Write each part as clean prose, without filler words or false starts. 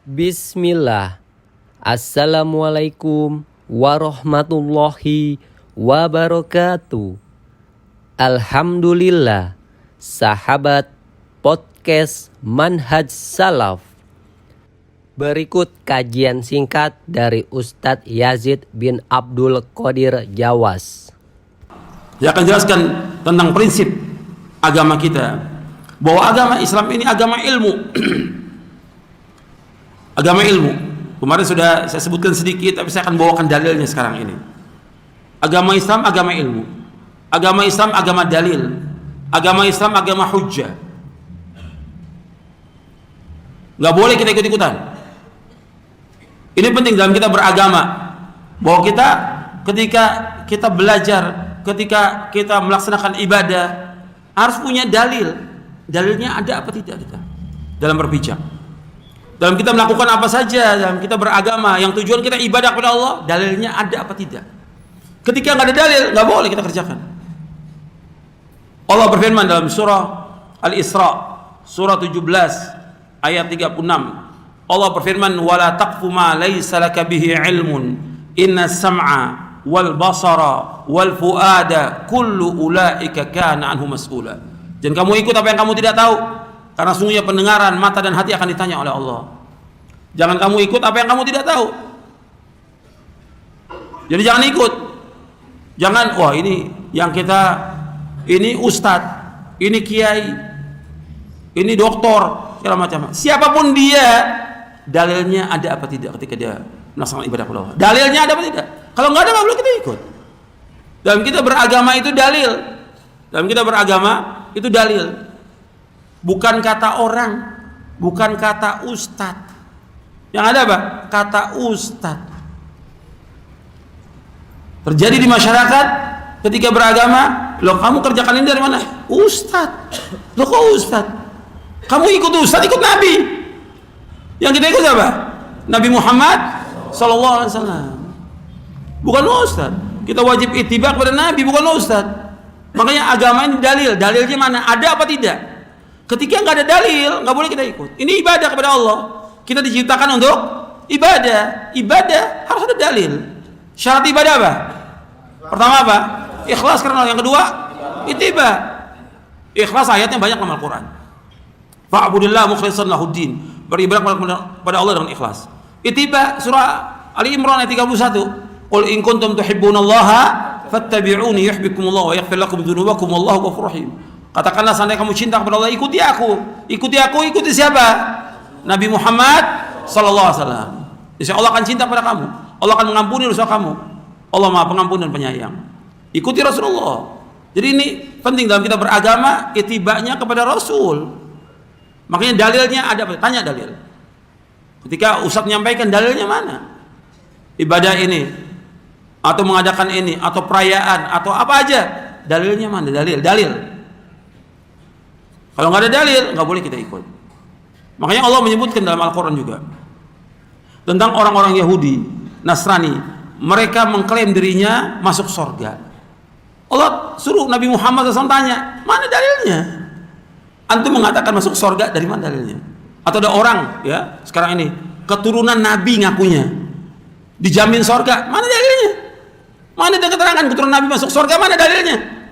Bismillah. Assalamualaikum warahmatullahi wabarakatuh. Alhamdulillah, sahabat podcast Manhaj Salaf. Berikut kajian singkat dari Ustadz Yazid bin Abdul Qadir Jawas. Dia akan jelaskan tentang prinsip agama kita, bahwa agama Islam ini agama ilmu. Agama ilmu. Kemarin sudah saya sebutkan sedikit, tapi saya akan bawakan dalilnya sekarang ini. Agama Islam agama ilmu. Agama Islam agama dalil. Agama Islam agama hujjah. Nggak boleh kita ikut-ikutan. Ini penting dalam kita beragama, bahwa kita ketika kita belajar, ketika kita melaksanakan ibadah, harus punya dalil. Dalilnya ada apa tidak kita dalam berbicara, dalam kita melakukan apa saja, dalam kita beragama yang tujuan kita ibadah kepada Allah, dalilnya ada apa tidak. Ketika nggak ada dalil, nggak boleh kita kerjakan. Allah berfirman dalam surah Al-Isra, surah 17 ayat 36. Allah berfirman, wala taqfu ma laysa laka bihi ilmun inna sam'a wal basara wal fuada kullu ulaika kana anhu mas'ula. Jangan kamu ikut apa yang kamu tidak tahu, karena sungguhnya pendengaran, mata dan hati akan ditanya oleh Allah. Jangan kamu ikut apa yang kamu tidak tahu. Jadi jangan ikut. Jangan, wah ini yang kita, ini ustadz, ini kiai, ini doktor, segala macam. Siapapun dia, dalilnya ada apa tidak ketika dia melaksanakan ibadah kepada Allah. Dalilnya ada apa tidak? Kalau nggak ada, nggak boleh kita ikut. Dalam kita beragama itu dalil. Dalam kita beragama itu dalil. Bukan kata orang, bukan kata ustadz. Yang ada apa? Kata ustadz. Terjadi di masyarakat ketika beragama, loh kamu kerjakan ini dari mana? Ustadz. Loh kok ustadz? Kamu ikut ustadz, ikut Nabi. Yang kita ikut apa? Nabi Muhammad sallallahu alaihi wasallam. Bukan ustadz. Kita wajib ittiba kepada Nabi, bukan ustadz. Makanya agama ini dalil. Dalilnya mana? Ada apa tidak? Ketika nggak ada dalil, nggak boleh kita ikut. Ini ibadah kepada Allah. Kita diciptakan untuk ibadah. Ibadah harus ada dalil. Syarat ibadah apa? Pertama apa? Ikhlas karena Allah. Yang kedua, ittiba. Ikhlas ayatnya banyak dalam Al-Quran. Fa'budillah mukhlishan lahuddin. Beribadah kepada Allah dengan ikhlas. Ittiba surah Ali Imran ayat 31. Qul in kuntum tuhibbunallaha fattabi'uni yuhibbukumullah wa yaghfir lakum dzunubakum wallahu ghafurur rahim. Katakanlah, seandainya kamu cinta kepada Allah, ikuti aku. Ikuti aku, ikuti siapa? Nabi Muhammad sallallahu alaihi wasallam. Insya Allah akan cinta kepada kamu. Allah akan mengampuni dosa kamu. Allah Maha Pengampun dan Penyayang. Ikuti Rasulullah. Jadi ini penting dalam kita beragama, itibanya kepada Rasul. Makanya dalilnya ada apa? Tanya dalil. Ketika ustaz menyampaikan, dalilnya mana? Ibadah ini atau mengadakan ini atau perayaan atau apa aja, dalilnya mana? Dalil. Kalau nggak ada dalil, nggak boleh kita ikut. Makanya Allah menyebutkan dalam Al-Quran juga tentang orang-orang Yahudi, Nasrani, mereka mengklaim dirinya masuk surga. Allah suruh Nabi Muhammad SAW tanya, mana dalilnya? Antum mengatakan masuk surga, dari mana dalilnya? Atau ada orang ya sekarang ini keturunan Nabi ngakunya dijamin surga, mana dalilnya? Mana ada keterangan keturunan Nabi masuk surga, mana dalilnya?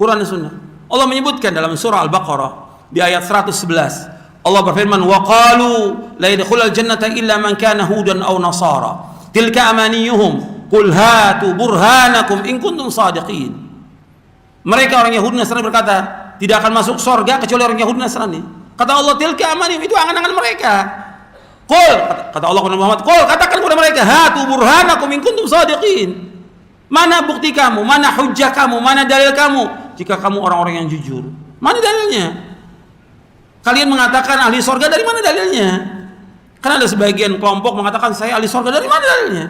Quran dan Sunnah. Allah menyebutkan dalam surah Al-Baqarah di ayat 111. Allah berfirman, wa qalu la yadkhulul jannata illa man kana hudan aw nasara tilka amaniyuhum qul hatu burhanakum in kuntum shadiqin. Mereka orang Yahudi Nasrani berkata, tidak akan masuk surga kecuali orang Yahudi Nasrani. Kata Allah, tilka amaniyuhum, itu angan-angan mereka. Qul, kata Allah kepada Muhammad, qul, katakan kepada mereka, hatu burhanakum in kuntum shadiqin. Mana bukti kamu, mana hujjah kamu, mana dalil kamu jika kamu orang-orang yang jujur? Mana dalilnya? Kalian mengatakan ahli surga, dari mana dalilnya? Karena ada sebagian kelompok mengatakan saya ahli surga, dari mana dalilnya?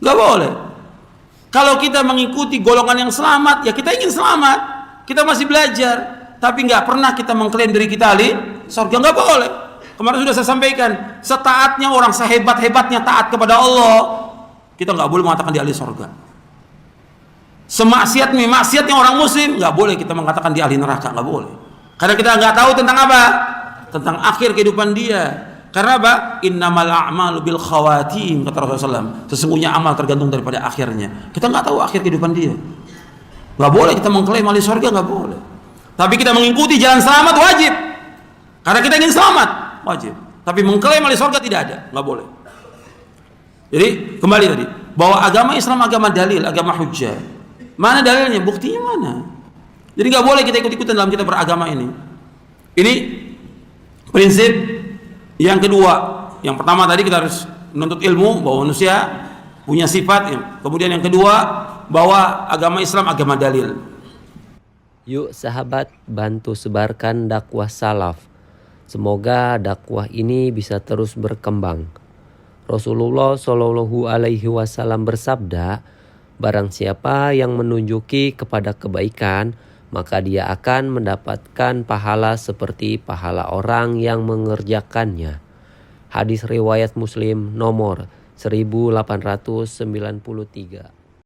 Gak boleh. Kalau kita mengikuti golongan yang selamat, ya kita ingin selamat. Kita masih belajar, tapi nggak pernah kita mengklaim diri kita ahli surga. Nggak boleh. Kemarin sudah saya sampaikan, setaatnya orang, sehebat-hebatnya taat kepada Allah, kita nggak boleh mengatakan dia ahli surga. Maksiatnya orang muslim, nggak boleh kita mengatakan dia ahli neraka, nggak boleh. Karena kita nggak tahu tentang apa? tentang akhir kehidupan dia. Karena apa? Innamal a'malu bil khawatim, kata Rasulullah SAW. Sesungguhnya amal tergantung daripada akhirnya. Kita nggak tahu akhir kehidupan dia. Nggak boleh kita mengklaim ahli surga, nggak boleh. Tapi kita mengikuti jalan selamat wajib. Karena kita ingin selamat, wajib. Tapi mengklaim ahli surga tidak ada, nggak boleh. Jadi kembali tadi, bahwa agama Islam agama dalil, agama hujjah. Mana dalilnya? Buktinya mana? Jadi nggak boleh kita ikut-ikutan dalam kita beragama ini. Ini prinsip yang kedua. Yang pertama tadi kita harus menuntut ilmu bahwa manusia punya sifat. Kemudian yang kedua, bahwa agama Islam agama dalil. Yuk sahabat, bantu sebarkan dakwah salaf. Semoga dakwah ini bisa terus berkembang. Rasulullah Shallallahu Alaihi Wasallam bersabda, barang siapa yang menunjuki kepada kebaikan, maka dia akan mendapatkan pahala seperti pahala orang yang mengerjakannya. Hadis riwayat Muslim nomor 1893.